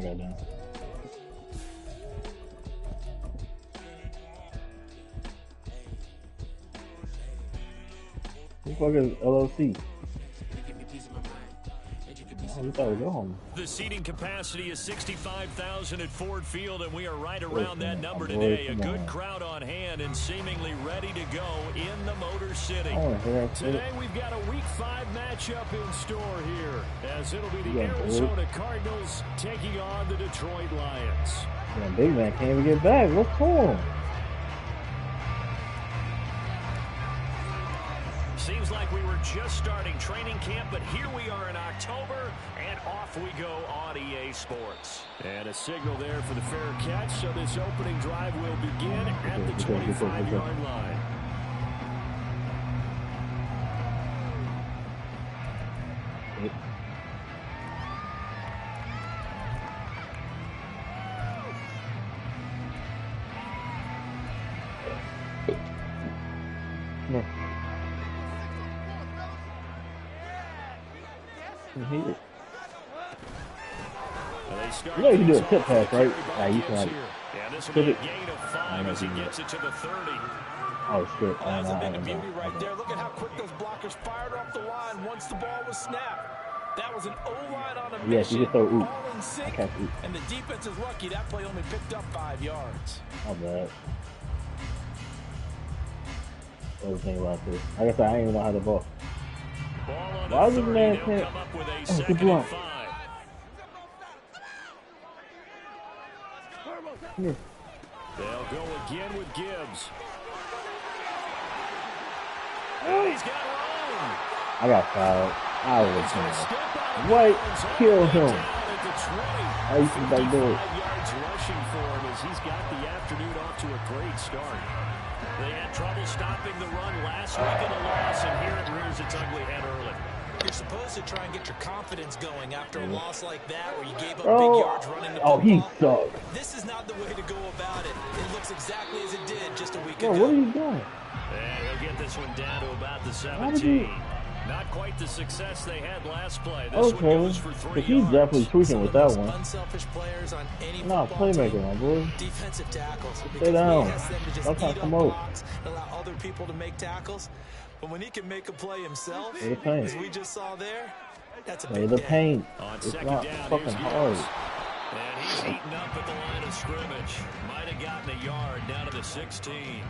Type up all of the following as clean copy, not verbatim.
I got down. Who the fuck is LOC? Oh, we thought we'd go home. The seating capacity is 65,000 at Ford Field, and we are right around that number today. A good crowd on hand and seemingly ready to go in the Motor City. Today we've got a Week 5 matchup in store here, as it'll be the Arizona Cardinals taking on the Detroit Lions. Damn, big man can't even get back. What's going on? Seems like we were just starting training camp, but here we are in October, and off we go on EA Sports. And a signal there for the fair catch, so this opening drive will begin at the 25-yard line. No. You know you can do a tip pass, right? You can put it. Gain of 5 as he gets it to the 30. Oh shit! That's a bit of beauty right there. Look at how quick those blockers fired off the line once the ball was snapped. That was an O-line on a mission. Yes, you just throw oop. All in sync. And the defense is lucky that play only picked up 5 yards. Not bad. Everything about this. Like I said, I didn't even know how to ball. Why is this man can't? Oh, good block. They'll go again with Gibbs. And he's got room. I got fouled. I was White, kill him. How you think they do it? 5 yards rushing for him as he's got the afternoon off to a great start. They had trouble stopping the run last week in a loss, and here it rears its ugly head early. You're supposed to try and get your confidence going after a loss like that where you gave up big yards running the football. He sucked. This is not the way to go about it. It looks exactly as it did just a week ago. What are you doing? And he'll get this one down to about the 17. Not quite the success they had last play. This one goes for 3 yards. He's definitely tweaking with that one. Unselfish players on any playmaker, my boy. Defensive tackles. Stay down. Don't come out. Allow other people to make tackles. But when he can make a play himself, as we just saw there, that's a big the paint. It's not fucking hard. And he's eaten up at the line of scrimmage. Might have gotten a yard down to the 16.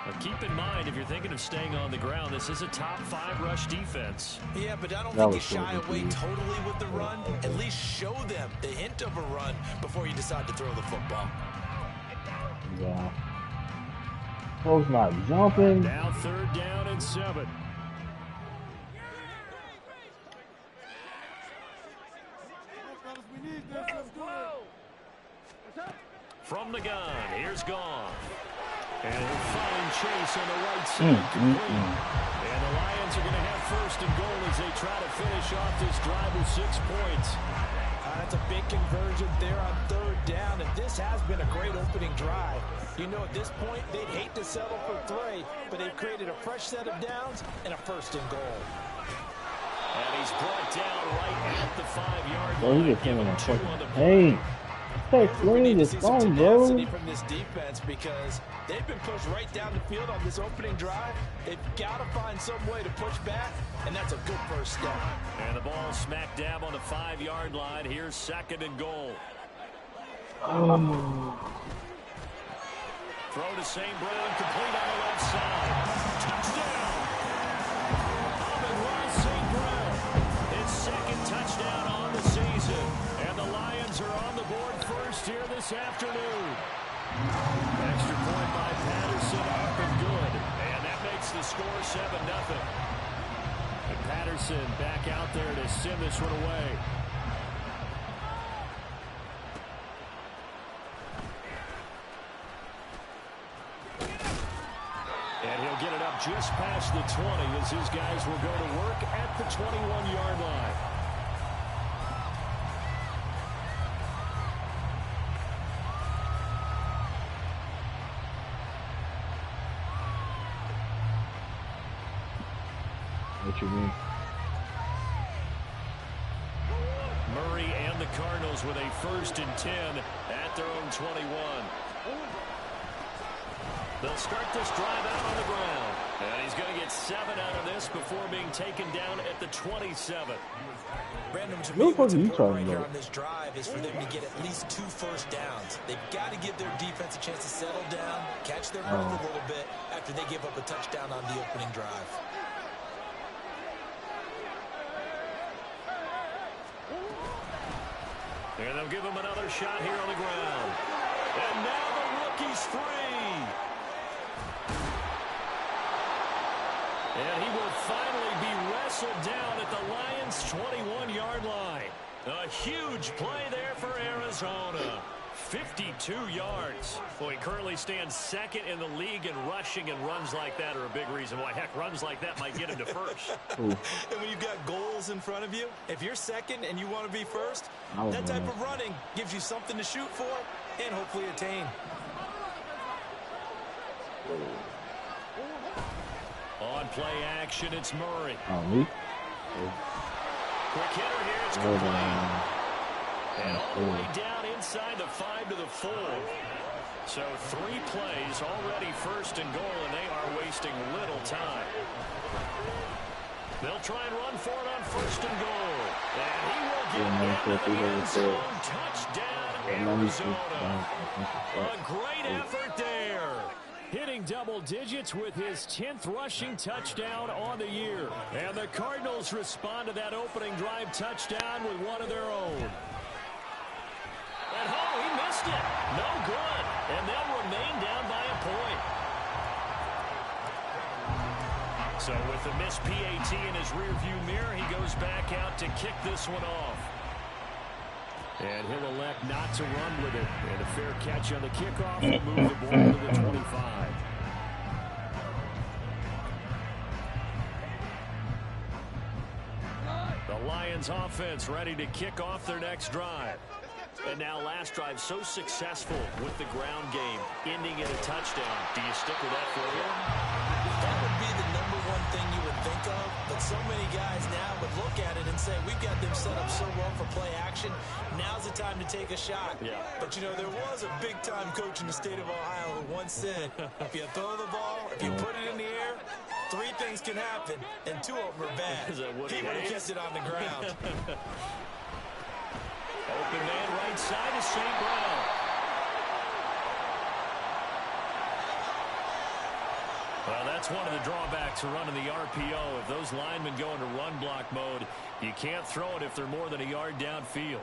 But keep in mind, if you're thinking of staying on the ground, this is a top 5 rush defense. Yeah, but I don't think you shy away totally with the run. At least show them the hint of a run before you decide to throw the football. Yeah. Bro's not jumping. Now 3rd down and 7. From the gun, here's Goff. And he'll find Chase on the right side complete. And the Lions are going to have 1st and goal as they try to finish off this drive with 6 points. That's a big conversion there on 3rd down, and this has been a great opening drive. You know, at this point, they'd hate to settle for 3, but they've created a fresh set of downs and a 1st and goal. And he's brought down right at the 5-yard line. He's giving him hey. From this defense because they've been pushed right down the field on this opening drive. They've got to find some way to push back, and that's a good first step. And the ball smack dab on the 5-yard line. Here's 2nd and goal. Throw to St. Brown, complete on the left side. Touchdown! St. Brown. His 2nd touchdown on the season. And the Lions are on the board first here this afternoon. Extra point by Patterson, up and good. And that makes the score 7-0. And Patterson back out there to send this one away. And he'll get it up just past the 20 as his guys will go to work at the 21-yard line. What you mean? Murray and the Cardinals with a 1st and 10 at their own 21. They'll start this drive out on the ground. And he's going to get 7 out of this before being taken down at the 27. Brandon, to me, what's important right here on this drive is for them to get at least 2 first downs. They've got to give their defense a chance to settle down, catch their breath a little bit after they give up a touchdown on the opening drive. And they'll give him another shot here on the ground. And now the rookie's free. And he will finally be wrestled down at the Lions' 21-yard line. A huge play there for Arizona. 52 yards. Well, he currently stands 2nd in the league in rushing, and runs like that are a big reason why. Heck, runs like that might get him to 1st. And when you've got goals in front of you, if you're 2nd and you want to be 1st, that type of running gives you something to shoot for and hopefully attain. On play action, it's Murray. Me? Quick hitter here, it's complete. And all the way down inside the 5 to the 4. So 3 plays, already 1st and goal, and they are wasting little time. They'll try and run for it on 1st and goal. And he will get into the end zone. Touchdown, Arizona. A great effort there. Hitting double digits with his 10th rushing touchdown on the year. And the Cardinals respond to that opening drive touchdown with one of their own. And he missed it. No good. And they'll remain down by a point. So with the missed PAT in his rearview mirror, he goes back out to kick this one off. And he'll elect not to run with it. And a fair catch on the kickoff will move the ball to the 25. The Lions offense ready to kick off their next drive. And now last drive so successful with the ground game, ending in a touchdown. Do you stick with that for you? That would be the #1 thing you would think of, but so many guys now would look at it and say, we've got them set up so well for play action. Now's the time to take a shot. Yeah. But, you know, there was a big-time coach in the state of Ohio who once said, if you throw the ball, if you put it in the air, 3 things can happen, and 2 of them are bad. He would have kept it on the ground. Open man right side is St. Brown. Well, that's one of the drawbacks of running the RPO. If those linemen go into run block mode, you can't throw it if they're more than a yard downfield.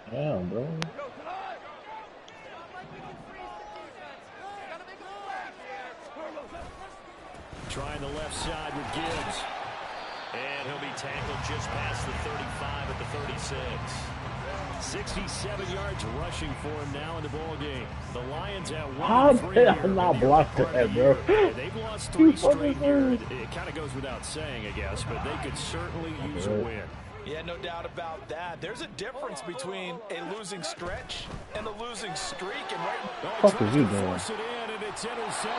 Damn, bro. Trying the left side with Gibbs. And he'll be tackled just past the 35 at the 36. 67 yards rushing for him now in the ball game. The Lions at 1-3. How did I not block that, bro? They've lost 3 straight here. It kind of goes without saying, I guess, but they could certainly use a win. Yeah, no doubt about that. There's a difference between a losing stretch and a losing streak. And what the fuck is he doing?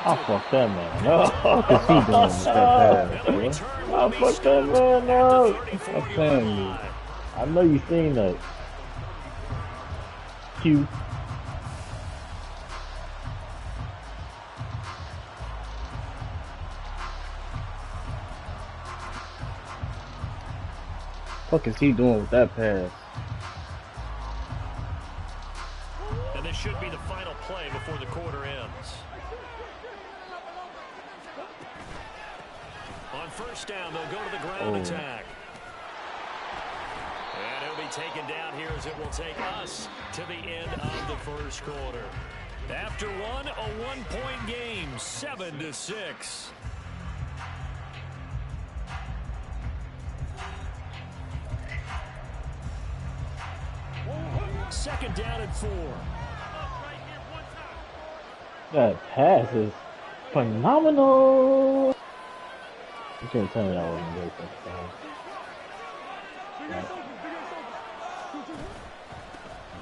I fuck that man. No, what is he doing with that pass, bro? I fuck that man up. I'm telling you. I know you seen that. Q. What is he doing with that pass? And this should be the final play before the quarter ends. On 1st down, they'll go to the ground attack. And he'll be taken down here as it will take us to the end of the 1st quarter. After one, a 1-point game, 7-6. 2nd down and 4. That pass is phenomenal. You can't tell me that wasn't great.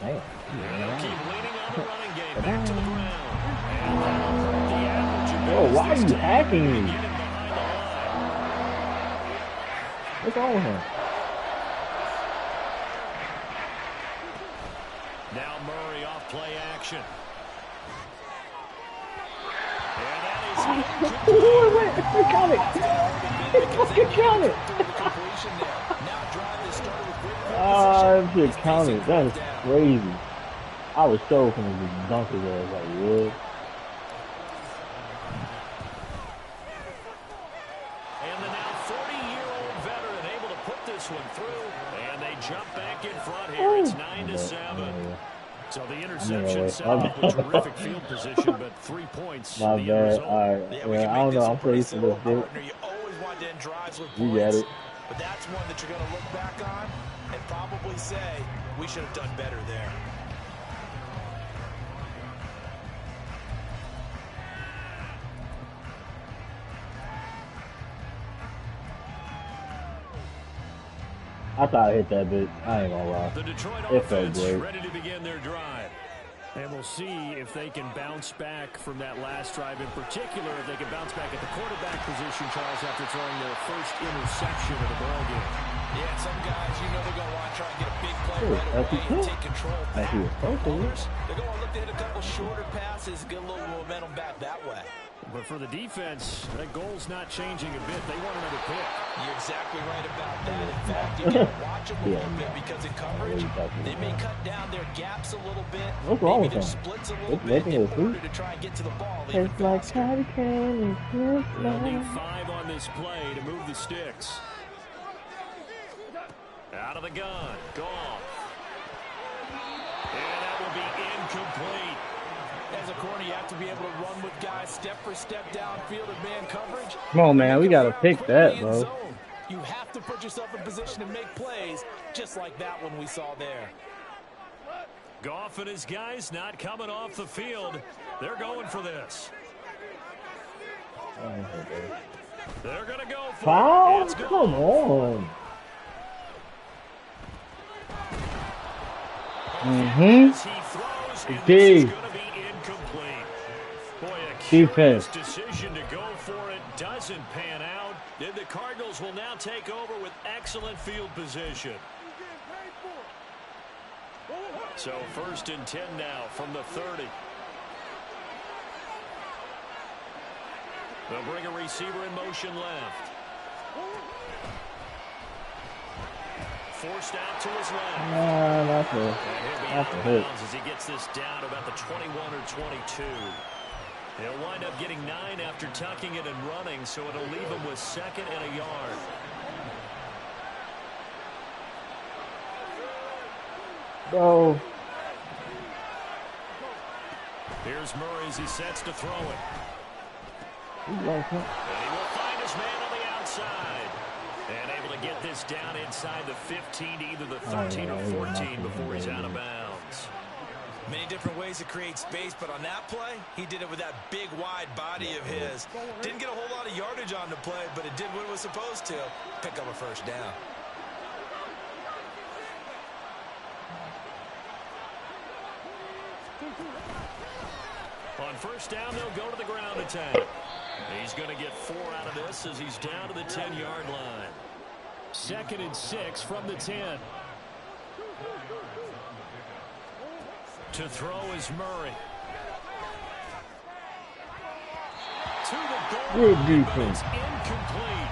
Damn. Keep leaning on the running game. Back to the ground. And the average Bro, why are you hacking me? What's wrong with him? Now Murray off play action. They got it. They got it. That shit counted. That is crazy. I was so going to just dunk his ass like, what? And the now 40-year-old veteran able to put this one through. And they jump back in front here. It's 9-7. So the interception set up a terrific field position, but 3 points. My bad. All right. Yeah, I don't know. I'm pretty sure this You always want to end drives with points. You got it. But that's one that you're going to look back on and probably say, we should have done better there. I thought I hit that bitch. I ain't gonna lie. The Detroit it felt offense great. ready to begin their drive. And we'll see if they can bounce back from that last drive in particular, if they can bounce back at the quarterback position, Charles, after throwing their first interception of the ballgame. Yeah, some guys, you know they're going to want to try and get a big play right away and take control back. Others, they're going to look to hit a couple shorter passes, get a little momentum back that way. But for the defense, that goal's not changing a bit. They want another pick. You're exactly right about that. In fact, you can watch them a little bit because in coverage, they may cut down their gaps a little bit. What's wrong Maybe with their them? splits a little bit in order to try and get to the ball. It's like hurricane. They'll need 5 on this play to move the sticks. Out of the gun. Goff. And that will be incomplete. As a corner, you have to be able to run with guys step for step downfield and man coverage. Come on, man. We got to pick that, bro. You have to put yourself in position to make plays, just like that one we saw there. Goff and his guys not coming off the field. They're going for this. They're going to go for Foul? it. Come on. Big defense. Decision to go for it doesn't pan out. And the Cardinals will now take over with excellent field position. So 1st and 10 now from the 30. They'll bring a receiver in motion left. Forced out to his left. That's a hit. As he gets this down about the 21 or 22. He'll wind up getting 9 after tucking it and running, so it'll leave him with 2nd and a yard. Bro. Here's Murray as he sets to throw it. And he will find his man on the outside. And able to get this down inside the 15 to either the 13 or 14 before he's out of bounds. Many different ways to create space, but on that play, he did it with that big, wide body of his. Didn't get a whole lot of yardage on the play, but it did what it was supposed to. Pick up a first down. On first down, they'll go to the ground attack. He's going to get 4 out of this as he's down to the 10-yard line. 2nd and 6 from the 10. To throw is Murray. To the goal. Good defense. Incomplete.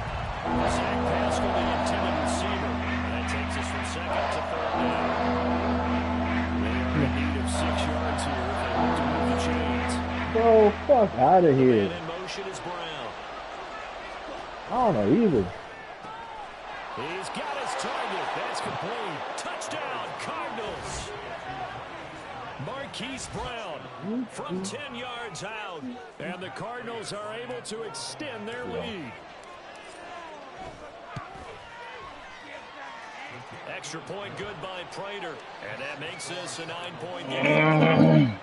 Zach Pascal, the intended receiver. That takes us from 2nd to 3rd down. They are in need of 6 yards here if they want to move the chains. Bro, fuck out of here. And in motion is Brown. I don't know either. He's got his target. That's complete. Touchdown, Cardinals. Marquise Brown from 10 yards out. And the Cardinals are able to extend their lead. Extra point good by Prater. And that makes this a 9-point game.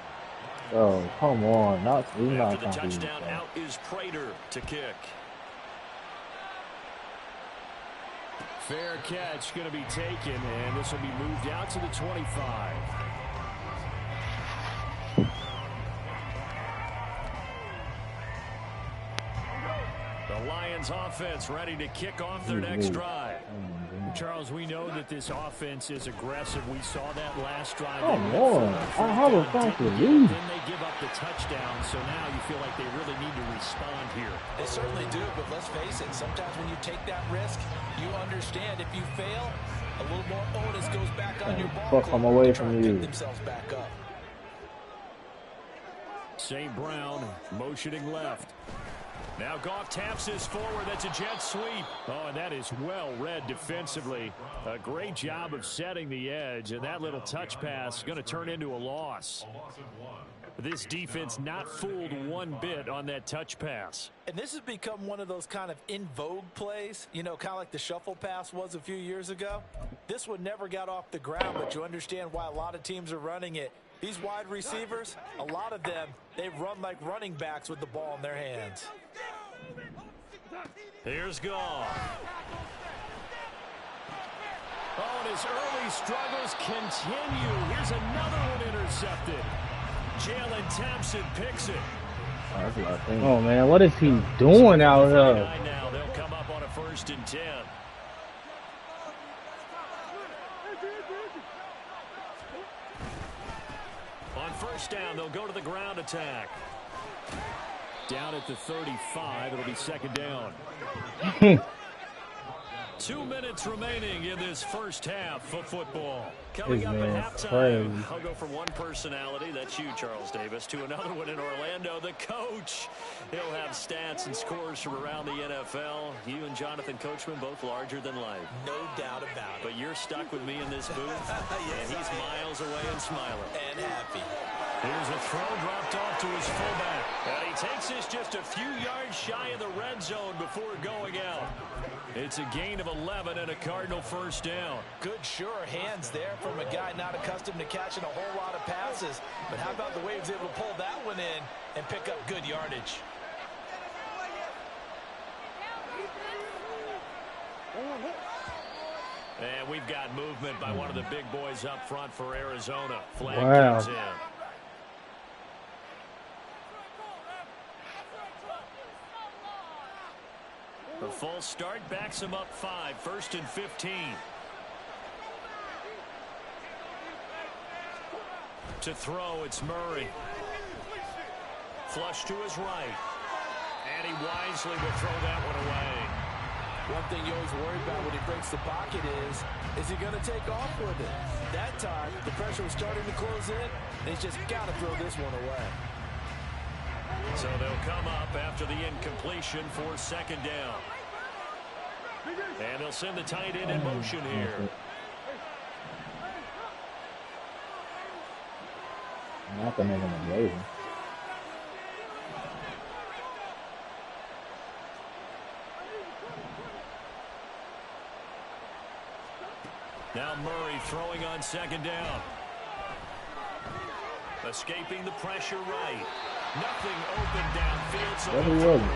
Oh, come on. After the touchdown, out is Prater to kick. Fair catch going to be taken, and this will be moved out to the 25. Cardinals offense ready to kick off their next drive. Charles, we know that this offense is aggressive. We saw that last drive. Oh, Lord. I have a factor lead. Then they give up the touchdown, so now you feel like they really need to respond here. They certainly do, but let's face it, sometimes when you take that risk, you understand if you fail, a little more onus goes back on your ball. Fuck, I'm away from you. Themselves back up. St. Brown motioning left. Now Goff taps this forward. That's a jet sweep. Oh, and that is well read defensively. A great job of setting the edge, and that little touch pass is going to turn into a loss. This defense not fooled one bit on that touch pass. And this has become one of those kind of in vogue plays, you know, kind of like the shuffle pass was a few years ago. This one never got off the ground, but you understand why a lot of teams are running it. These wide receivers, a lot of them, they run like running backs with the ball in their hands. Here's Goff. Oh, and his early struggles continue. Here's another one intercepted. Jalen Thompson picks it. Oh, man, what is he doing out here? Now they'll come up on a 1st and 10. On 1st down, they'll go to the ground attack. Down at the 35, it'll be 2nd down. 2 minutes remaining in this first half of football. Coming up at halftime, I'll go from one personality, that's you, Charles Davis, to another one in Orlando, the coach. He'll have stats and scores from around the NFL. You and Jonathan Coachman, both larger than life. No doubt about it. But you're stuck with me in this booth, yes, and he's miles away and smiling. And happy. Here's a throw dropped off to his fullback. And he takes this just a few yards shy of the red zone before going out. It's a gain of 11 and a Cardinal 1st down. Good, sure hands there from a guy not accustomed to catching a whole lot of passes. But how about the way he was able to pull that one in and pick up good yardage? And we've got movement by one of the big boys up front for Arizona. Flag comes in. The full start backs him up 5, 1st and 15. To throw, it's Murray. Flush to his right. And he wisely will throw that one away. One thing you always worry about when he breaks the pocket is he going to take off with it? That time, the pressure was starting to close in, and he's just got to throw this one away. So they'll come up after the incompletion for 2nd down. And they'll send the tight end in motion here. Not gonna make him amazing. Now Murray throwing on 2nd down. Escaping the pressure right. Nothing open downfield, so he wasn't.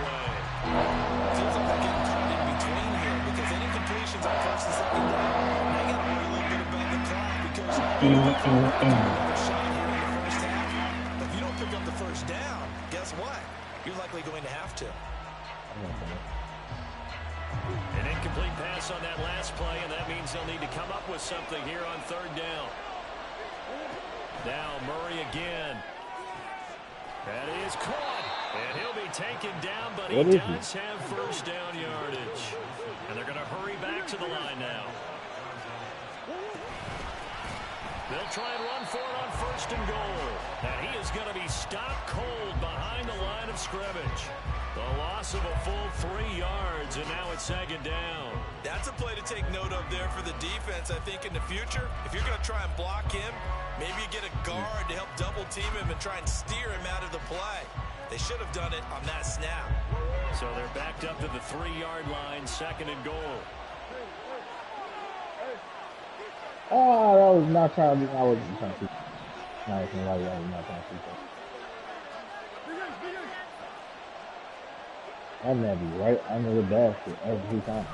Feels like they're getting caught in between here because any completions on 1st and 2nd down, they got to worry a little bit about the clock because another shot here in the 1st half. But if you don't pick up the 1st down, guess what? You're likely going to have to. An incomplete pass on that last play, and that means they'll need to come up with something here on 3rd down. Now Murray again. That is caught, and he'll be taken down, but he does have 1st down yardage. And they're going to hurry back to the line now. They'll try and run for it on 1st and goal. And he is going to be stopped cold behind the line of scrimmage. The loss of a full 3 yards, and now it's 2nd down. That's a play to take note of there for the defense, I think, in the future. If you're going to try and block him, maybe you get a guard to help double team him and try and steer him out of the play. They should have done it on that snap. So they're backed up to the 3-yard line, 2nd and goal. Oh, that was not trying to. I wasn't trying to. I was not trying to. That man be right under the basket every time.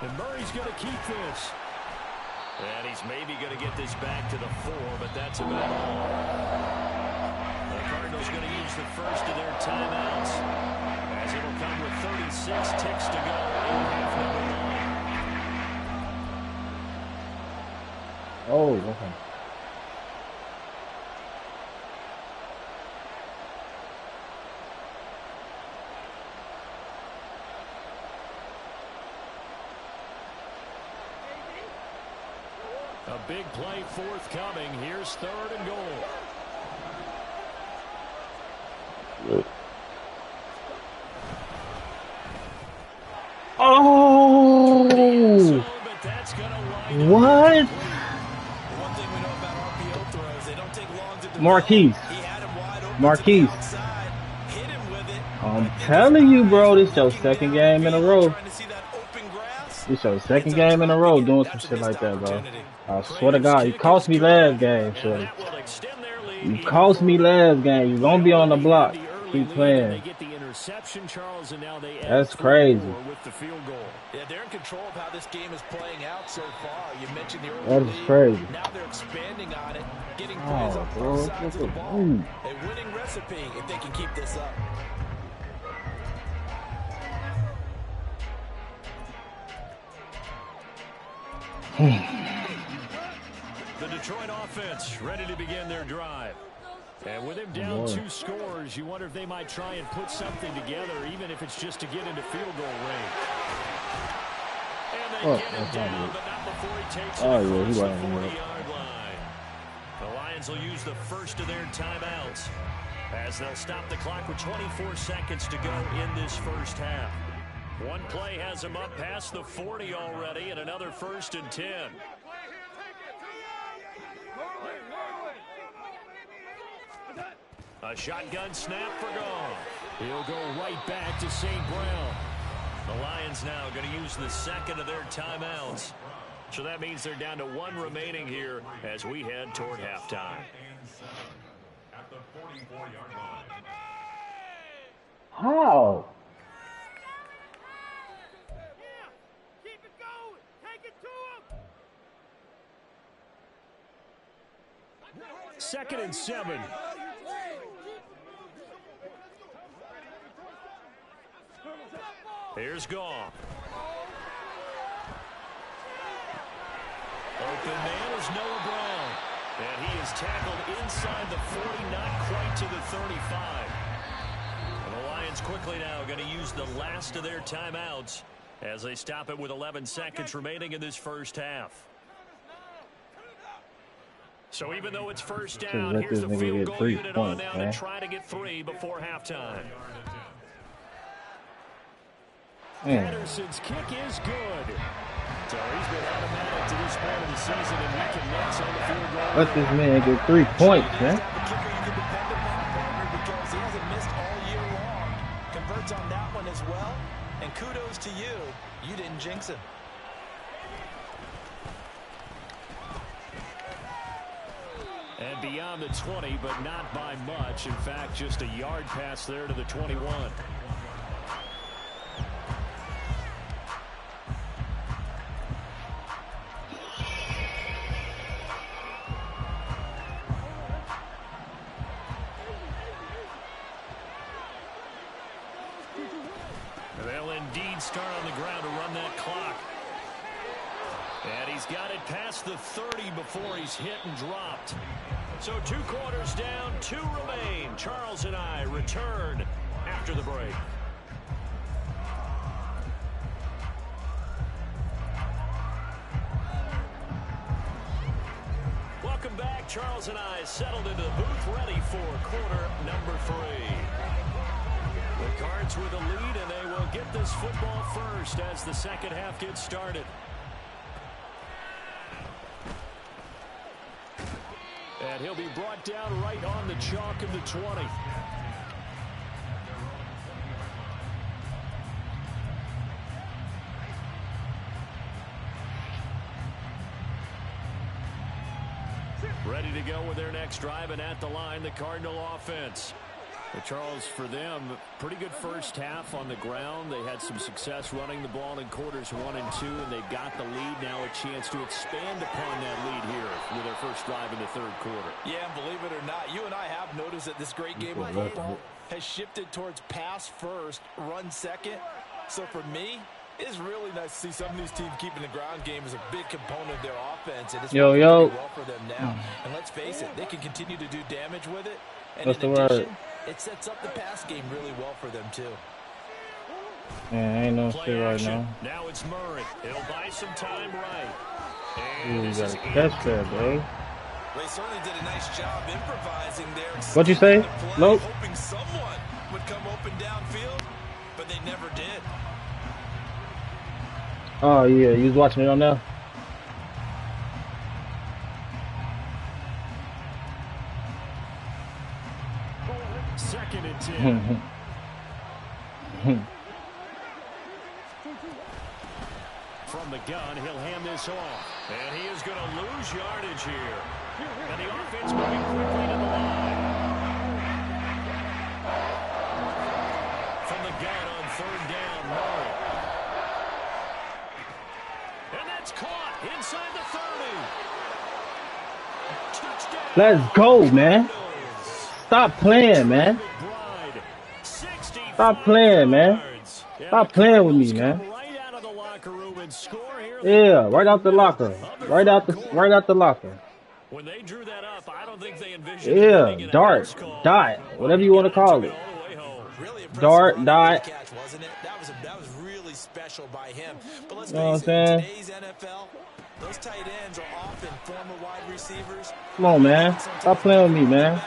And Murray's going to keep this. And he's maybe going to get this back to the 4, but that's about all. The Cardinals is going to use the first of their timeouts, as it'll come with 36 ticks to go in half number 1. Oh, okay. A big play forthcoming. Here's 3rd and goal. Oh! What? Marquise. I'm telling you, bro, this your 2nd game in a row. This your 2nd game in a row doing some shit like that, bro. I swear to God, you cost me last game, shorty. You cost me last game. You gonna be on the block. Keep playing. That's crazy. Yeah, they're in control of how this game is playing out so far. You mentioned the early That is crazy. Now they're expanding on it, getting plays on both sides of the ball. A winning recipe if they can keep this up. The Detroit offense ready to begin their drive. And with him down 2 scores, you wonder if they might try and put something together, even if it's just to get into field goal range. And they get him down, but not before he takes it across the 40-yard line. The Lions will use the first of their timeouts, as they'll stop the clock with 24 seconds to go in this first half. One play has him up past the 40 already, and another 1st and 10. A shotgun snap for Goff. He'll go right back to St. Brown. The Lions now going to use the 2nd of their timeouts. So that means they're down to 1 remaining here as we head toward halftime. At the 44-yard line. How? Keep it going. Take it to him. 2nd and 7. Here's Goff. Open man is Noah Brown. And he is tackled inside the 40, not quite to the 35. And the Lions quickly now going to use the last of their timeouts as they stop it with 11 seconds remaining in this first half. So even though it's first down, here's the field goal unit on now to try to get 3 before halftime. Patterson's kick is good. So he's been automatic to this point of the season, and he can next on the field goal. Let this man get 3 points, man. The kicker you can depend upon, partner, because he hasn't missed all year long. Converts on that one as well, and kudos to you. You didn't jinx him. And beyond the 20, but not by much. In fact, just a yard pass there to the 21. They'll indeed start on the ground to run that clock. And he's got it past the 30 before he's hit and dropped. So 2 quarters down, 2 remain. Charles and I return after the break. Welcome back. Charles and I settled into the booth, ready for quarter number 3. The Cards with a lead, and they will get this football first as the second half gets started. And he'll be brought down right on the chalk of the 20. Ready to go with their next drive, and at the line, the Cardinal offense. Charles, for them, pretty good first half on the ground. They had some success running the ball in quarters 1 and 2, and they got the lead. Now a chance to expand upon that lead here with their first drive in the third quarter. Yeah, and believe it or not, you and I have noticed that this great game of football has shifted towards pass first, run second. So for me, it's really nice to see some of these teams keeping the ground game as a big component of their offense. And it's working pretty well for them now. And let's face it, they can continue to do damage with it. And in addition, it sets up the pass game really well for them, too. Man, ain't no shit right now. Now it's Murray. He'll buy some time right. And you gotta catch that, bro. They certainly did a nice job improvising there. What'd you say? Nope. Hoping someone would come open downfield, but they never did. Oh, yeah. You was watching it on there? Second and 10. From the gun, he'll hand this off. And he is going to lose yardage here. And the offense moving quickly to the line. From the gun on third down, Murray. And that's caught inside the 30. Touchdown. Let's go, man. Stop playing, man. Stop playing, man. Stop playing with me, man. Yeah, right out the locker. Right out the locker. When they drew that up, I don't think they envisioned. Yeah, dart, whatever you want to call it. Dart, dot. That was really special by him. But let's You know what I'm face it, in saying? today's NFL, those tight ends are often former wide receivers. Come on, man. Stop playing with me, man.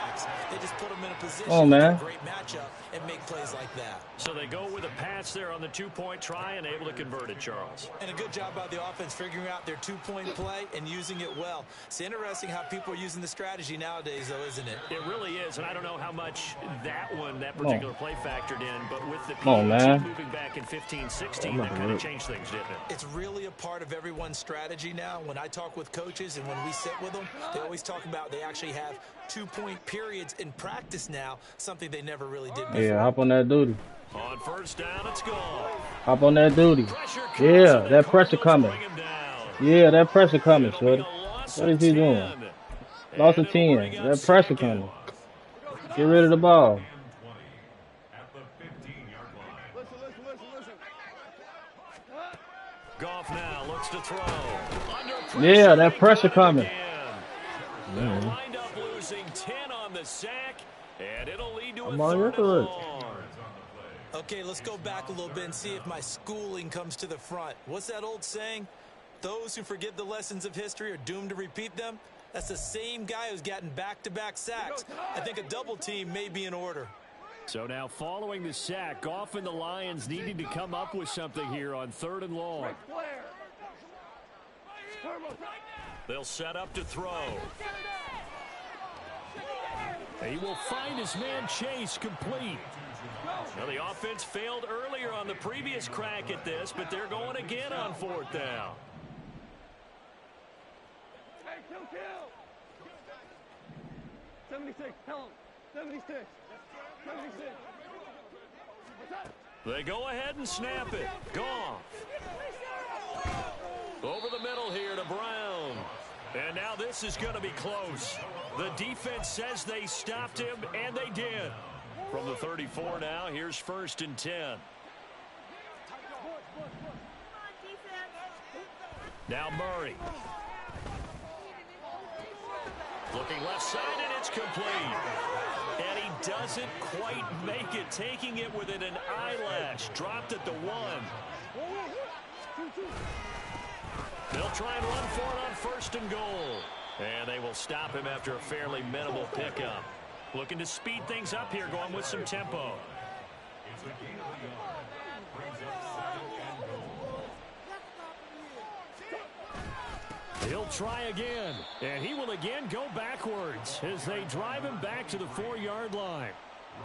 They just put them in a position Come on, man. for a great matchup and make plays like that. So they go with a pass there on the two-point try and able to convert it, Charles. And a good job by the offense figuring out their two-point play and using it well. It's interesting how people are using the strategy nowadays, though, isn't it? It really is, and I don't know how much that particular play factored in, but with the man. moving back in 15-16, that kind of changed things, didn't it? It's really a part of everyone's strategy now. When I talk with coaches and when we sit with them, they always talk about they actually have two-point periods in practice now, something they never really did before. Yeah, hop on that duty. On first down, it's gone. Hop on that duty. Yeah, that pressure coming. Yeah, that pressure coming, shorty. What is he doing? Lost a 10. That pressure coming. Get rid of the ball. Goff now looks to throw. Yeah, that pressure coming. They'll wind up losing 10 on the sack, and it'll lead to a I'm on your third and foot. long. Okay, let's go back a little bit and see if my schooling comes to the front. What's that old saying? Those who forget the lessons of history are doomed to repeat them. That's the same guy who's gotten back-to-back sacks. I think a double team may be in order. So now following the sack, Goff and the Lions needing to come up with something here on third and long. They'll set up to throw. He will find his man Chase complete. Now the offense failed earlier on the previous crack at this, but they're going again on fourth down. Hey, kill. 76, tell him. 76. 76. They go ahead and snap it. Goff. Over the middle here to Brown. And now this is going to be close. The defense says they stopped him, and they did. From the 34 now, here's first and 10. Now Murray. Looking left side, and it's complete. And he doesn't quite make it, taking it within an eyelash. Dropped at the 1. They'll try and run for it on first and goal. And they will stop him after a fairly minimal pickup. Looking to speed things up here, going with some tempo. He'll try again, and he will again go backwards as they drive him back to the 4-yard line.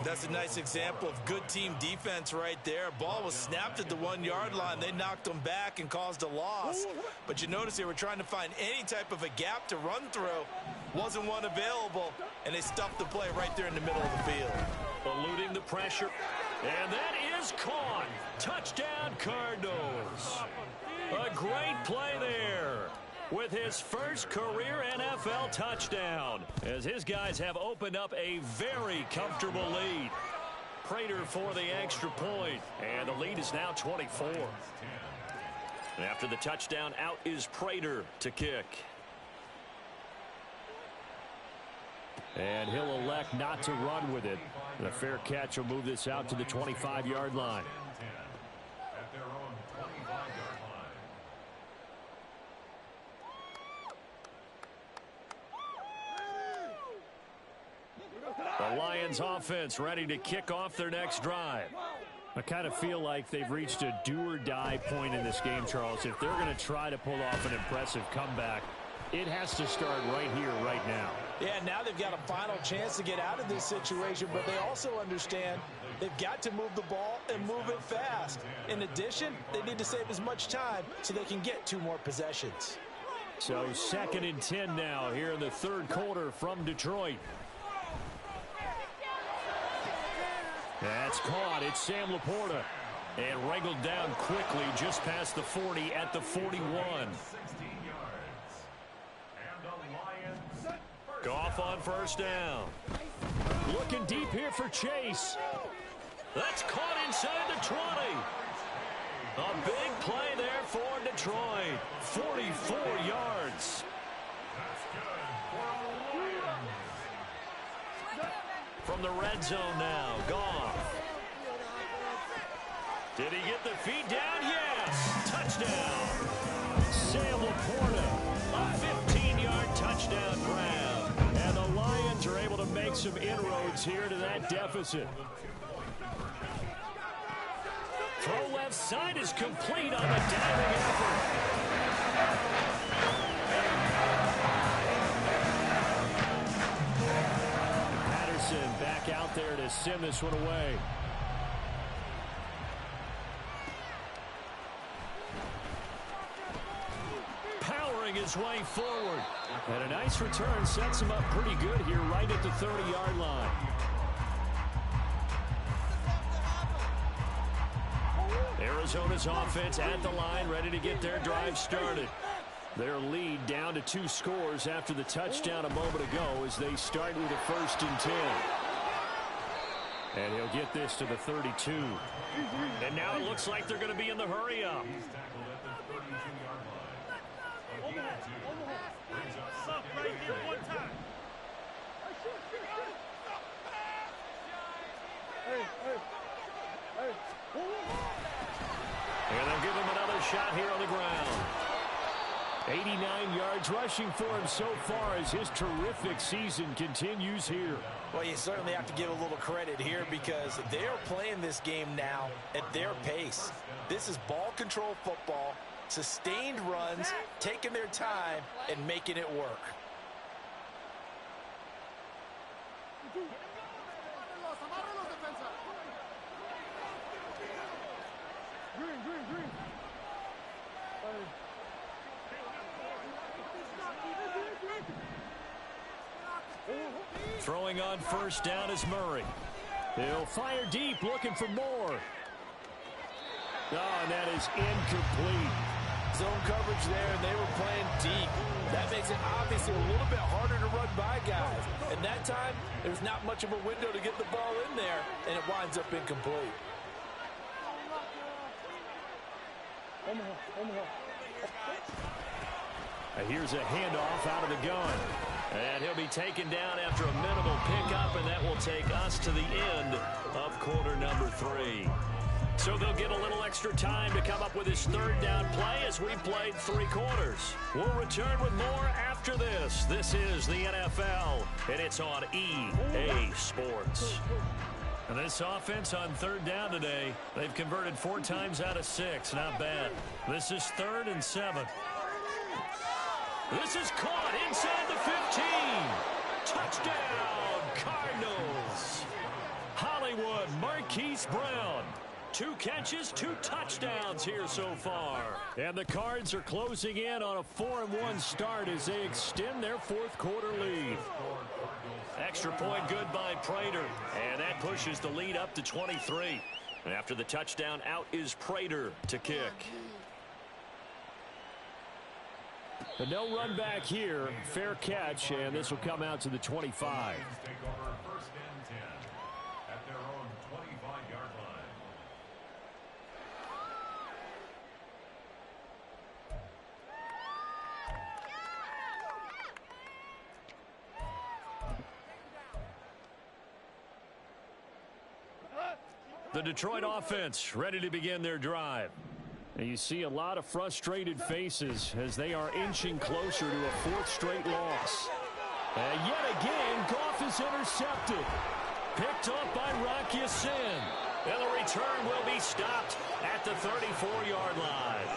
That's a nice example of good team defense right there. Ball was snapped at the 1-yard line. They knocked them back and caused a loss. But you notice they were trying to find any type of a gap to run through. Wasn't one available, and they stuffed the play right there in the middle of the field. Eluding the pressure. And that is caught. Touchdown, Cardinals. A great play there with his first career NFL touchdown, as his guys have opened up a very comfortable lead. Prater for the extra point, and the lead is now 24. After the touchdown, out is Prater to kick. And he'll elect not to run with it. And a fair catch will move this out to the 25-yard line. The Lions offense ready to kick off their next drive. I kind of feel like they've reached a do-or-die point in this game, Charles. If they're going to try to pull off an impressive comeback, it has to start right here, right now. Yeah, now they've got a final chance to get out of this situation, but they also understand they've got to move the ball and move it fast. In addition, they need to save as much time so they can get 2 more possessions. So 2nd and 10 now here in the third quarter from Detroit. That's caught. It's Sam Laporta. And wrangled down quickly just past the 40 at the 41. Goff on first down. Looking deep here for Chase. That's caught inside the 20. A big play there for Detroit. 44 yards. From the red zone now, Goff. Did he get the feet down? Yes. Touchdown. Sam Laporta. A 15-yard touchdown grab. And the Lions are able to make some inroads here to that deficit. Throw left side is complete on the diving effort. Back out there to send this one away. Powering his way forward. And a nice return sets him up pretty good here right at the 30-yard line. Arizona's offense at the line, ready to get their drive started. Their lead down to 2 scores after the touchdown a moment ago as they start with a 1st and 10. And he'll get this to the 32. And now it looks like they're going to be in the hurry up. And they'll give him another shot here on the ground. 89 yards rushing for him so far as his terrific season continues here. Well, you certainly have to give a little credit here because they are playing this game now at their pace. This is ball control football, sustained runs, taking their time, and making it work. Throwing on first down is Murray. He'll fire deep, looking for more. Oh, and that is incomplete. Zone coverage there, and they were playing deep. That makes it obviously a little bit harder to run by guys. And that time, there's not much of a window to get the ball in there, and it winds up incomplete. Here's a handoff out of the gun. And he'll be taken down after a minimal pickup, and that will take us to the end of quarter number 3. So they'll get a little extra time to come up with his 3rd down play as we played 3 quarters. We'll return with more after this. This is the NFL, and it's on EA Sports. And this offense on 3rd down today, they've converted 4 times out of 6. Not bad. This is 3rd and 7. This is caught inside the 15. Touchdown, Cardinals. Hollywood, Marquise Brown. 2 catches, 2 touchdowns here so far. And the Cards are closing in on a 4-1 start as they extend their 4th quarter lead. Extra point good by Prater. And that pushes the lead up to 23. And after the touchdown, out is Prater to kick. But no run back here. Fair catch, and this will come out to the 25. Take over 1st and 10 at their own 25-yard line. The Detroit offense ready to begin their drive. And you see a lot of frustrated faces as they are inching closer to a 4th straight loss. And yet again, Goff is intercepted. Picked up by Rock Ya-Sin. And the return will be stopped at the 34-yard line.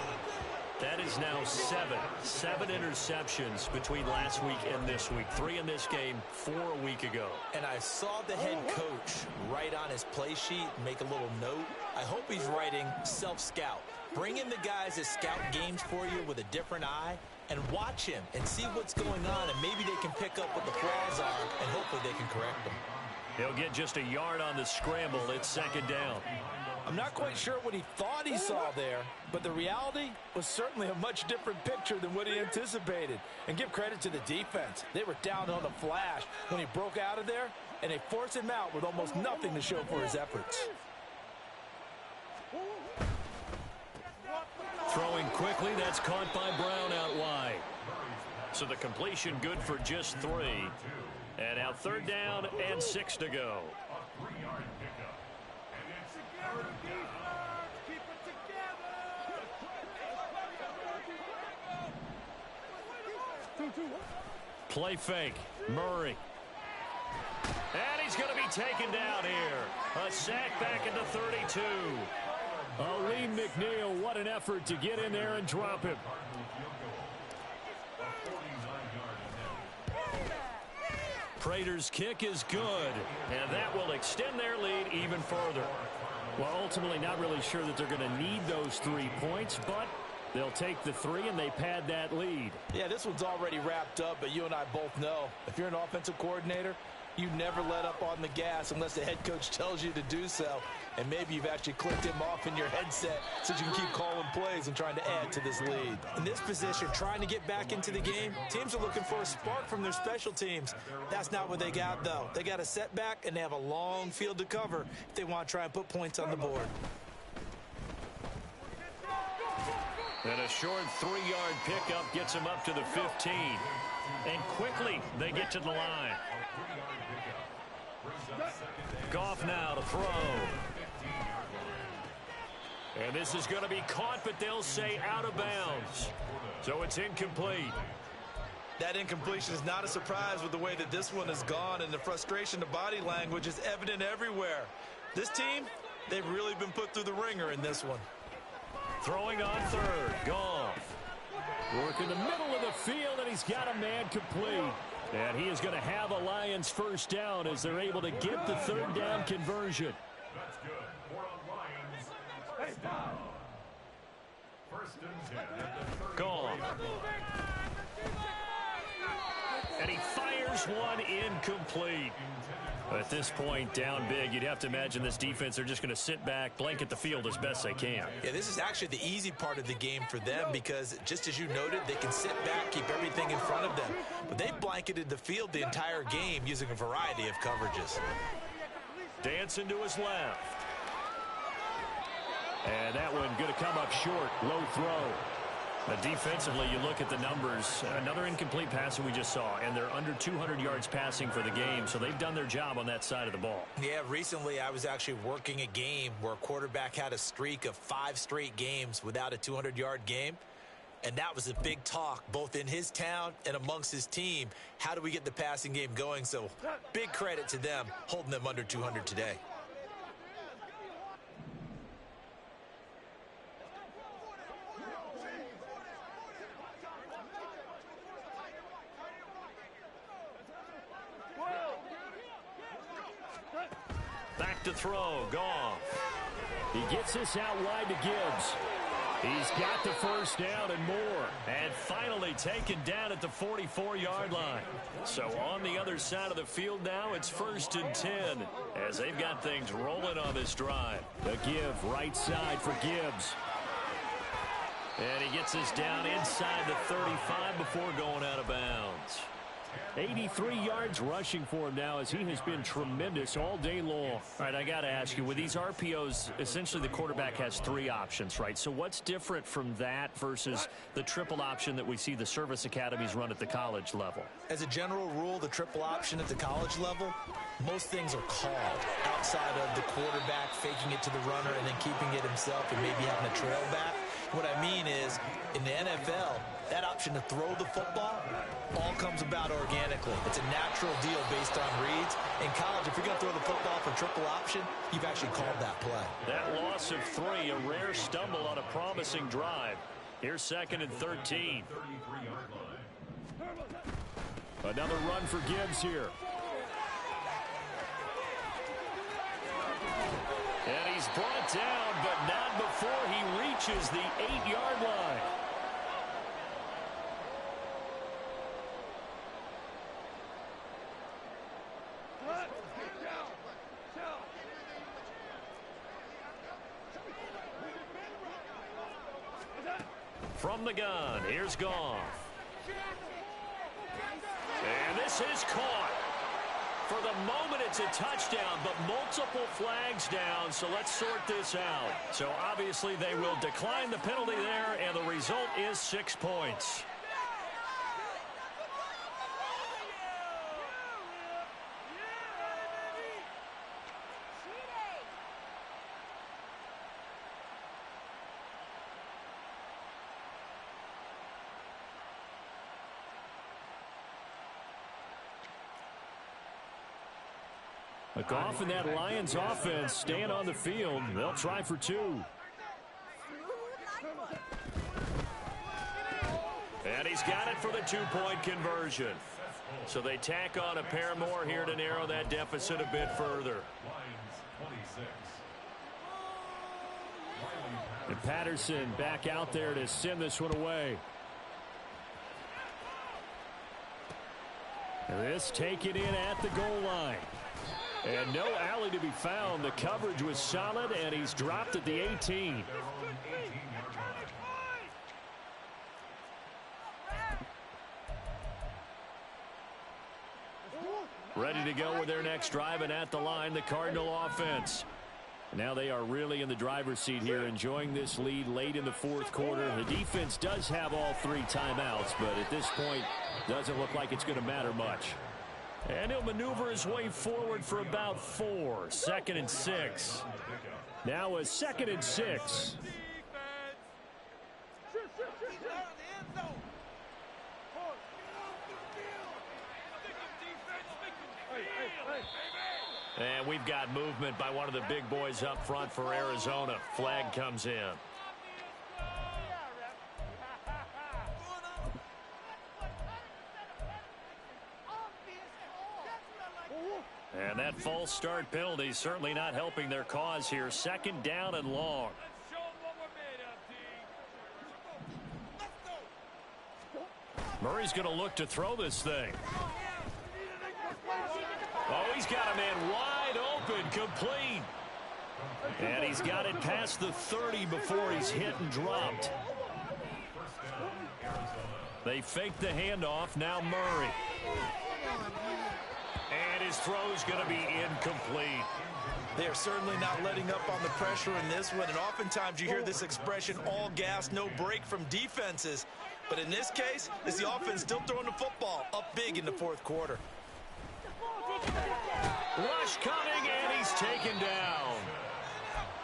That is now 7 interceptions between last week and this week. 3 in this game, 4 a week ago. And I saw the head coach write on his play sheet, make a little note. I hope he's writing self-scout. Bring in the guys that scout games for you with a different eye and watch him and see what's going on, and maybe they can pick up what the flaws are, and hopefully they can correct them. He'll get just a yard on the scramble. It's 2nd down. I'm not quite sure what he thought he saw there, but the reality was certainly a much different picture than what he anticipated. And give credit to the defense. They were down on the flash when he broke out of there, and they forced him out with almost nothing to show for his efforts. Throwing quickly, that's caught by Brown out wide. So the completion good for just 3. And now 3rd down and 6 to go. A 3-yard pickup. And it's Together, defense! Keep it together! Play fake. Murray. And he's going to be taken down here. A sack back at the 32. Lee McNeil, what an effort to get in there and drop him. Prater's kick is good, and that will extend their lead even further. Well, ultimately not really sure that they're going to need those 3 points, but they'll take the 3 and they pad that lead. Yeah, this one's already wrapped up, but you and I both know if you're an offensive coordinator, you never let up on the gas unless the head coach tells you to do so. And maybe you've actually clicked him off in your headset so you can keep calling plays and trying to add to this lead. In this position, trying to get back into the game, teams are looking for a spark from their special teams. That's not what they got, though. They got a setback, and they have a long field to cover if they want to try and put points on the board. And a short 3-yard pickup gets him up to the 15. And quickly, they get to the line. Goff now to throw. And this is going to be caught, but they'll say out of bounds. So it's incomplete. That incompletion is not a surprise with the way that this one has gone, and the frustration, the body language is evident everywhere. This team, they've really been put through the ringer in this one. Throwing on 3rd. Goff. Work in the middle of the field, and he's got a man complete. And he is going to have a Lions 1st down as they're able to get the 3rd down conversion. That's good. 4 on Lions. 1st down. 1st and 10 at the 30. Gone. And he fires one incomplete. At this point, down big, you'd have to imagine this defense, they're just going to sit back, blanket the field as best they can. Yeah, this is actually the easy part of the game for them because, just as you noted, they can sit back, keep everything in front of them. But they blanketed the field the entire game using a variety of coverages. Dancing to his left. And that one going to come up short, low throw. But defensively, you look at the numbers, another incomplete pass that we just saw, and they're under 200 yards passing for the game, so they've done their job on that side of the ball. Yeah, recently I was actually working a game where a quarterback had a streak of 5 straight games without a 200-yard game, and that was a big talk, both in his town and amongst his team. How do we get the passing game going? So big credit to them holding them under 200 today. to throw. Goff. He gets this out wide to Gibbs. He's got the first down and more. And finally taken down at the 44-yard line. So on the other side of the field now, it's 1st and 10 as they've got things rolling on this drive. The give right side for Gibbs. And he gets this down inside the 35 before going out of bounds. 83 yards rushing for him now as he has been tremendous all day long. All right, I got to ask you, with these RPOs, essentially the quarterback has 3 options, right? So what's different from that versus the triple option that we see the service academies run at the college level? As a general rule, the triple option at the college level, most things are called outside of the quarterback faking it to the runner and then keeping it himself and maybe having a trail back. What I mean is, in the NFL, that option to throw the football all comes about organically. It's a natural deal based on reads. In college, if you're going to throw the football for triple option, you've actually called that play. That loss of 3, a rare stumble on a promising drive. Here's 2nd and 13. Another run for Gibbs here. And he's brought down, but not before he reaches the 8-yard line. From the gun, here's Goff. And this is caught. For the moment, it's a touchdown, but multiple flags down, so let's sort this out. So obviously they will decline the penalty there, and the result is 6 points. Goff and that Lions offense staying on the field. They'll try for 2. And he's got it for the 2-point conversion. So they tack on a pair more here to narrow that deficit a bit further. And Patterson back out there to send this one away. This taken in at the goal line. And no alley to be found. The coverage was solid, and he's dropped at the 18. Ready to go with their next drive, and at the line, the Cardinal offense. Now they are really in the driver's seat here, enjoying this lead late in the 4th quarter. The defense does have all 3 timeouts, but at this point, doesn't look like it's going to matter much. And he'll maneuver his way forward for about 4. 2nd and 6. Now a 2nd and 6. And we've got movement by one of the big boys up front for Arizona. Flag comes in. And that false start penalty certainly not helping their cause here. 2nd down and long. Murray's going to look to throw this thing. Oh, he's got a man wide open, complete. And he's got it past the 30 before he's hit and dropped. They fake the handoff. Now Murray. And his throw's going to be incomplete. They're certainly not letting up on the pressure in this one. And oftentimes you hear this expression, all gas, no break from defenses. But in this case, it's the offense still throwing the football up big in the 4th quarter. Rush coming, and he's taken down.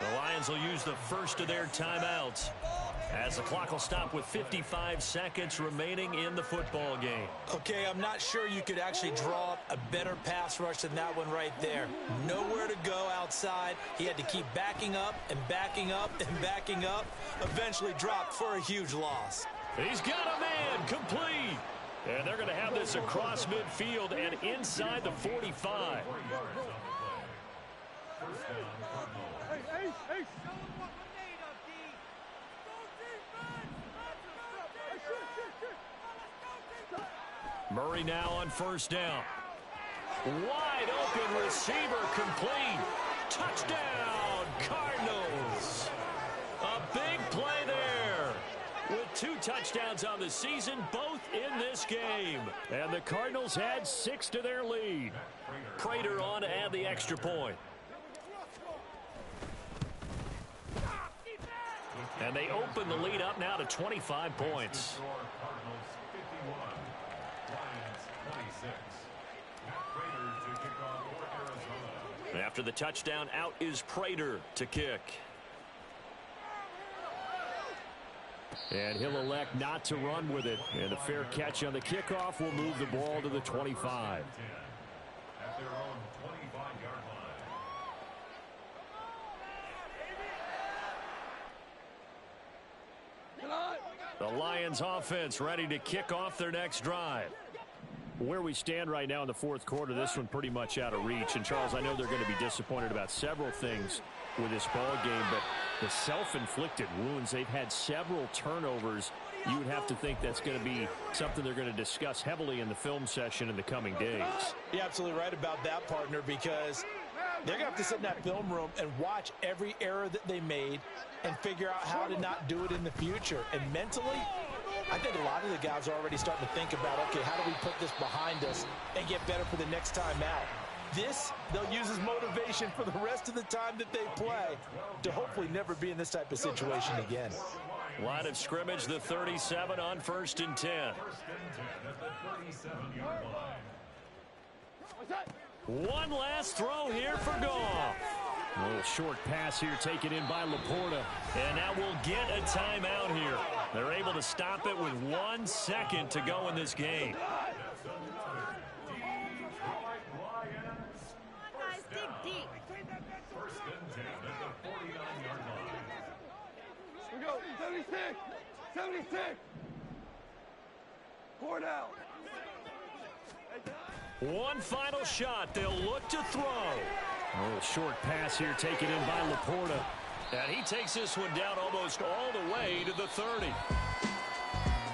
The Lions will use the first of their timeouts as the clock will stop with 55 seconds remaining in the football game. Okay, I'm not sure you could actually draw up a better pass rush than that one right there. Nowhere to go outside. He had to keep backing up and backing up and backing up. Eventually dropped for a huge loss. He's got a man, complete. And they're going to have this across midfield and inside the 45. First down, Cardinals. Hey, show them what we're made of, D. Go defense! Let's go defense! Murray now on first down. Wide open receiver complete. Touchdown, Cardinals. A big play there. With 2 touchdowns on the season, both in this game. And the Cardinals add 6 to their lead. Prater on to add the extra point. And they open the lead up now to 25 points. Cardinals 51, Lions 26. Prater to kick off for Arizona. After the touchdown, out is Prater to kick. And he'll elect not to run with it. And a fair catch on the kickoff will move the ball to the 25. At their own 25-yard line. The Lions offense ready to kick off their next drive. Where we stand right now in the fourth quarter, this one pretty much out of reach. And, Charles, I know they're going to be disappointed about several things with this ball game, but the self-inflicted wounds, they've had several turnovers. You would have to think that's going to be something they're going to discuss heavily in the film session in the coming days. You're absolutely right about that, partner, because they're going to have to sit in that film room and watch every error that they made and figure out how to not do it in the future. And mentally, I think a lot of the guys are already starting to think about, okay, how do we put this behind us and get better for the next time out? This, they'll use as motivation for the rest of the time that they play to hopefully never be in this type of situation again. Line of scrimmage, the 37 on 1st and 10. First and 10 at the 37-yard line. One last throw here for Goff. A little short pass here taken in by Laporta. And that will get a timeout here. They're able to stop it with 1 second to go in this game. First and 10 at the 49-yard line. Here we go, 76! Four out. One final shot. They'll look to throw. A little short pass here taken in by Laporta. And he takes this one down almost all the way to the 30.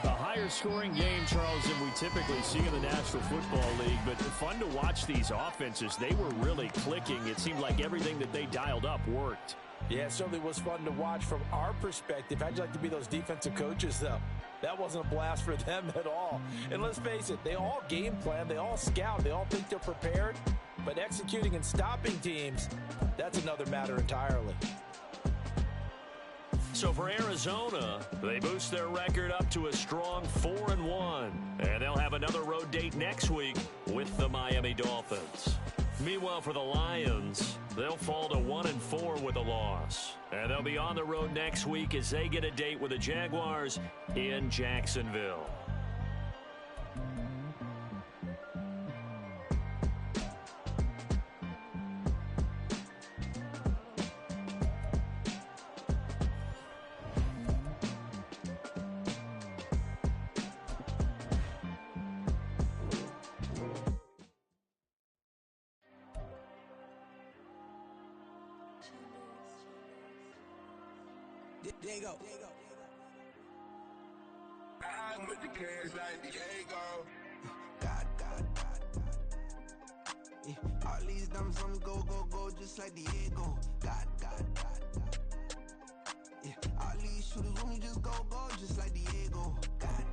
A higher scoring game, Charles, than we typically see in the National Football League. But fun to watch these offenses. They were really clicking. It seemed like everything that they dialed up worked. Yeah, it certainly was fun to watch from our perspective. How'd you like to be those defensive coaches, though? That wasn't a blast for them at all. And let's face it, they all game plan, they all scout, they all think they're prepared. But executing and stopping teams, that's another matter entirely. So for Arizona, they boost their record up to a strong 4-1. And they'll have another road date next week with the Miami Dolphins. Meanwhile, for the Lions, they'll fall to 1-4 with a loss. And they'll be on the road next week as they get a date with the Jaguars in Jacksonville. Diego. I'm with the cash like Diego. God. Yeah, all these dumps on me go, just like Diego. God. Yeah, all these shooters on me just go, just like Diego. God.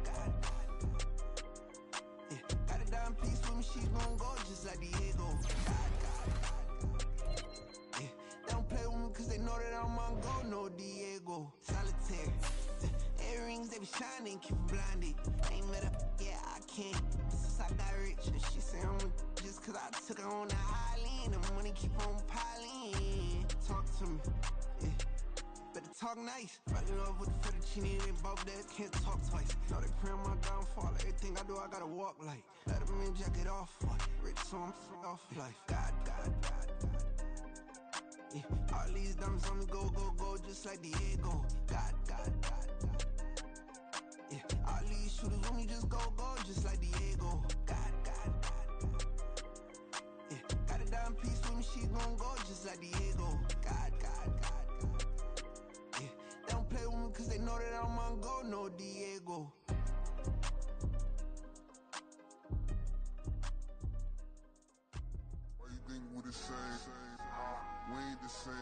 Yeah, got a dime piece with me, she's gon' go just like Diego. God. Yeah, they don't play with me cause they know that I'm on go, no Diego. Solitaire. Earrings, they be shining, keep blinded. Ain't met up, yeah, I can't. Since I got rich, and she say I'm just cause I took her on the island. The money keep on piling. Talk to me, yeah. Better talk nice. Running up with the fettuccine and both that can't talk twice. Know they pray on my downfall. Everything I do, I gotta walk like. Let them in, jacket off. Rich, so I'm off life. God. Yeah, all these dumps on me go, just like Diego. God. Yeah, all these shooters on me just go, just like Diego. God. Yeah, got a dime piece with me, she gon' go just like Diego. God. Yeah, they don't play with me cause they know that I'm on go, no Diego. Why you think we the same? We ain't the same.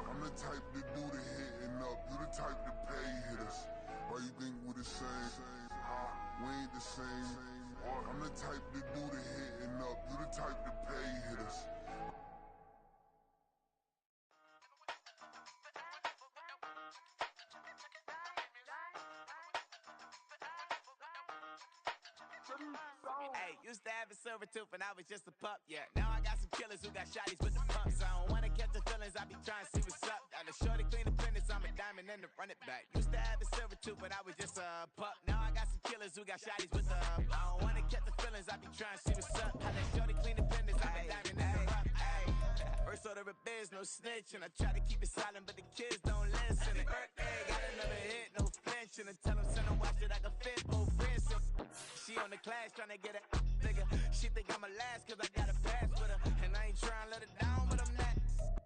I'm the type to do the hitting up. You the type to pay hitters. Why you think we the same? We ain't the same. I'm the type to do the hitting up. You the type to pay hitters. Hey, used to have a silver tooth when I was just a pup, yeah. Now I got some killers who got shotties with the pumps. I don't wanna catch the feelings, I be trying to see what's up. Got a shorty clean the fitness, I'm a diamond and to run it back. Used to have a silver tooth when I was just a pup. Now I got some killers who got shotties with the I don't wanna catch the feelings, I be trying to see what's up. How that shorty clean the fitness, I'm a diamond and to run First order of biz, no snitch, and I try to keep it silent, but the kids don't listen. And birthday, got another hit, no flinching. And tell them send them watch it, I can fit both wrists. She on the class trying to get it bigger. She think I'm a last cause I got a pass with her. And I ain't trying to let it down, but I'm not.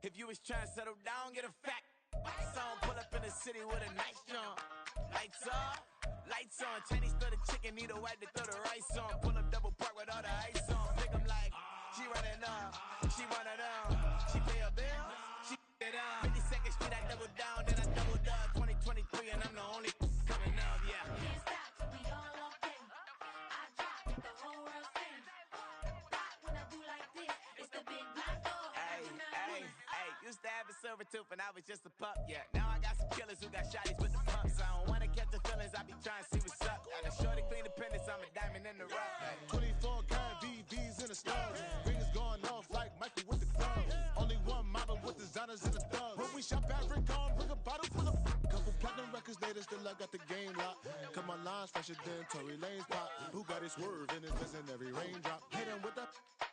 If you was trying to settle down, get a fact. Song pull up in the city with a nice jump. Lights off, lights on. Chinese throw the chicken, need a wipe to throw the rice on. Pull up double park with all the ice on. Pick 'em like, she running up, she one of them. She pay a bill, she it up. 52nd Street, I double down, then I doubled up. 2023, and I'm the only coming up, yeah. Can't stop till we all locked in. I drop it, the whole world sings. Block when I do like this, it's the big black dog. Hey, used to have a silver tooth when I was just a pup, yeah. Now I got some killers who got shotties with the pumps. I don't wanna catch the feelings, I be trying to see what's up. Got a shorty clean the pendants, I'm a diamond in the rough. 24 karat VVs in the stars. Fingers going off like Michael with the club. Only one model with designers in the thugs. When we shop Africa, bring a bottle full of couple platinum records later, still I got the game locked. Cut my lines fresher than Tory Lane's pop. Who got his swerve and it's missing every raindrop. Hit him with the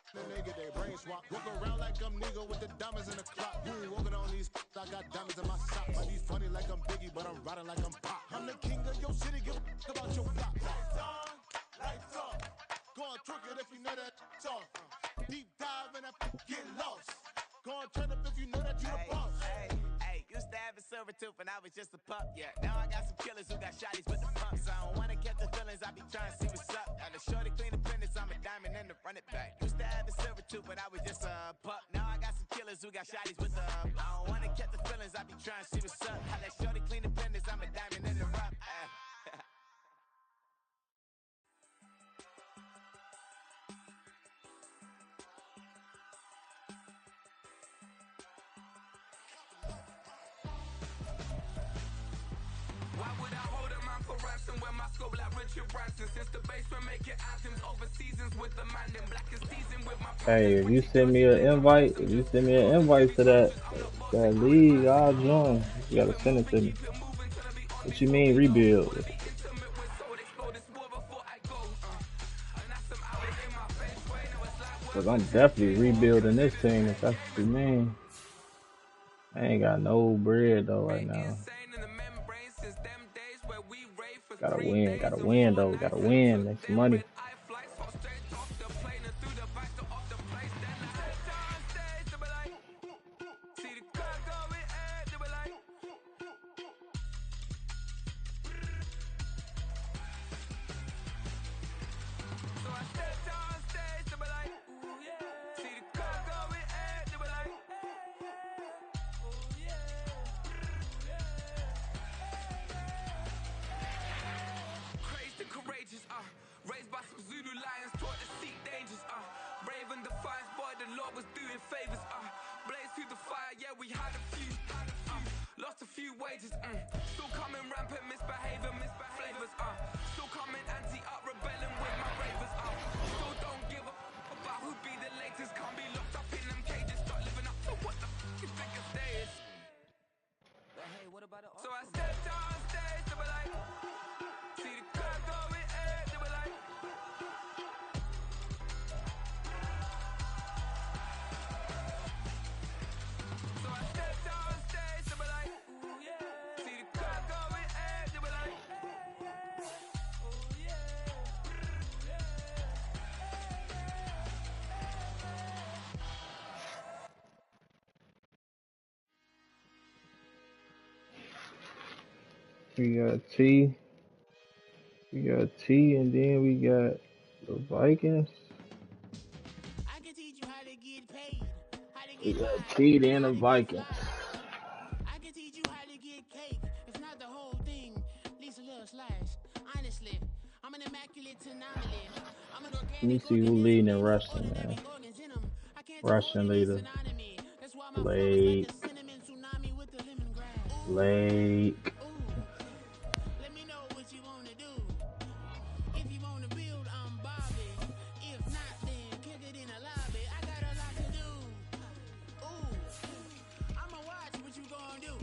then they get their brain swap. Walk around like I'm nigga with the diamonds in the clock. You ain't walking on these I got diamonds in my socks. I be funny like I'm Biggie, but I'm riding like I'm Pop. I'm the king of your city, give a about your block. Lights on, lights off. Go on, twerk it if you know that off. Deep dive and that get lost. Go on, turn up if you know that you the boss. Hey, used to have a silver tooth when I was just a pup, yeah. Now I got some killers who got shotties with the pumps. I don't wanna catch the feelings, I be trying to see what's up. Got a shorty clean the pendants, I'm a diamond and to run it back. Used to have a silver tooth when I was just a pup. Now I got some killers who got shotties with the I don't wanna catch the feelings, I be trying to see what's up. How that shorty clean the pendants, I'm a diamond in the rough. Why would I hold a man for ransom when my scope like Richard Branson? Since the basement making anthems over seasons with the man in black is season with my Hey, if you send me an invite, to that league, I'll join. You gotta send it to me. What you mean rebuild? Cause I'm definitely rebuilding this team if that's what you mean. I ain't got no bread though right now. Gotta win though. Gotta win. Make some money. Raised by some Zulu lions, taught to seek dangers, brave and defiant, boy, the Lord was doing favors, blaze through the fire, yeah, we had a few, lost a few wages, still coming rampant, misbehaving, flavors, still coming anti-up, rebelling with my ravers, still don't give a about who be the latest, can't be locked up in them cages, start living up to what the f*** you think a day is. Hey, what about it? So I stepped on stage, they were like, see the crowd going, they were like, so I stepped on stage, they were like, ooh yeah, see the crowd going, they were like, We got T. We got T, and then we got the Vikings. I can teach you how to get paid, how to We get got by, T, and then how the to get Vikings. fly. I can teach you how to get cake, if not the whole thing, at least a little slice. Honestly, I'm an immaculate anomaly. I'm an Let me organic see who organism leading in made with rushing, man. ordinary organs in them. I can't do Rushing ordinary leader. synonymy. That's why my flow is like Blake. a cinnamon tsunami with the lemongrass. Blake. Ooh, let me know what you wanna do. If you wanna build, I'm Bobby. If not, then kick it in the lobby. I got a lot to do. Ooh, I'ma watch what you gonna do.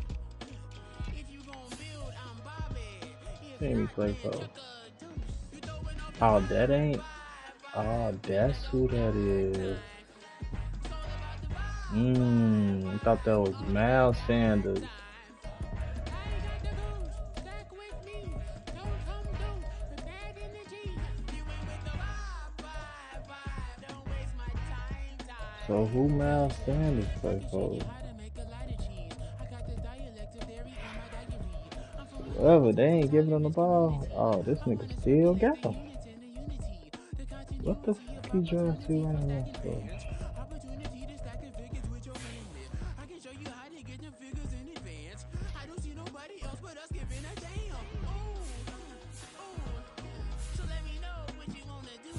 If you gonna build, I'm Bobby. If Let me not, play then for. chuck a deuce. You throwing off the Oh, vibe, that ain't. vibe, Oh, vibe. Man, I that's who don't that got is. time. It's all about the vibe, vibe, I thought that vibe. was All that I Miles got Sanders. time. I ain't got the goose. Stack with me. Don't come through with bad energy. You ain't with the vibe, vibe, vibe. Don't waste my time, So time. who Miles Sanders I play can show you for? how to make a lighter cheese. I got the dialect of dairy in my diary. I'm from the Whoever, north, they the ain't giving him the tolerance ball. community. Oh, this I nigga wanna still circulate got the him. units and the unity. The What the continuity fuck of he draft to opportunity for running stacking back for? bands. Opportunity to stack the figures with your family. I can show you how to get the figures in advance. I don't see nobody else but us giving a damn. Ooh, ooh. So let me know what you wanna do.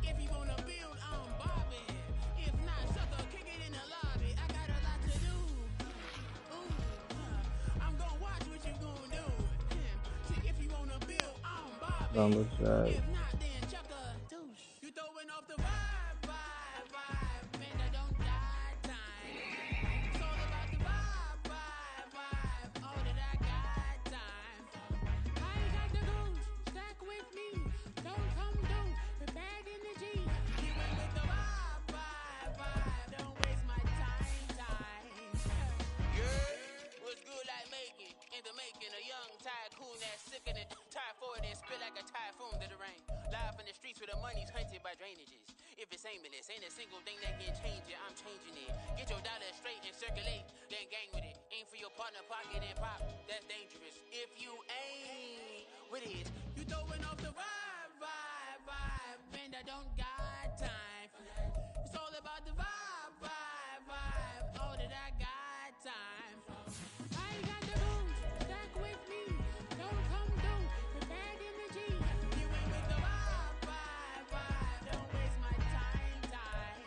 If you wanna build, I'm Bobby. If not, sucker, kick it in the lobby. I got a lot to do. Ooh, I'm gonna watch what you gonna do. See, if you wanna build, I'm Bobby. Lumberjack. If not, then chuck a deuce. You throwing off the vibe, vibe, vibe. Man, I don't got time. It's all about the vibe, vibe, vibe. All that I got time. I ain't got the goose. Stack with me. Don't come through with bad energy. You ain't with the vibe, vibe, vibe. Don't waste my time, time. Yeah, what's good like making? In the making, a young tycoon that's sickening. Tire forward and spit like a typhoon to the rain. Live in the streets where the money's hunted by drainages. If it's aimless, ain't a single thing that can change it. I'm changing it. Get your dollar straight and circulate, then gang with it. Aim for your partner, pocket and pop. That's dangerous. If you ain't with it, you throwing off the vibe, vibe, vibe. Man, I don't got time for that. It's all about the vibe, vibe, vibe. All that I got time for. I ain't got the goose. Stack with me. Don't come through with bad energy. You ain't with the vibe, vibe, vibe. Don't waste my time, time.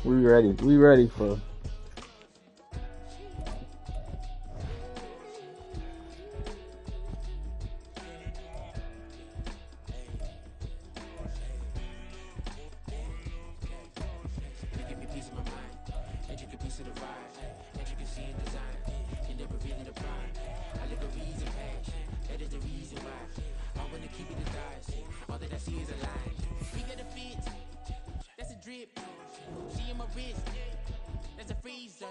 We ready. We ready for. You give me peace of my mind, and you can piece of the vibe, and you can see in design, and never really the pride. I live a reason passion, that is the reason why. I wanna keep it in thighs, all that I see is a lie. We got a fit, that's a drip. See in my wrist, that's a freezer.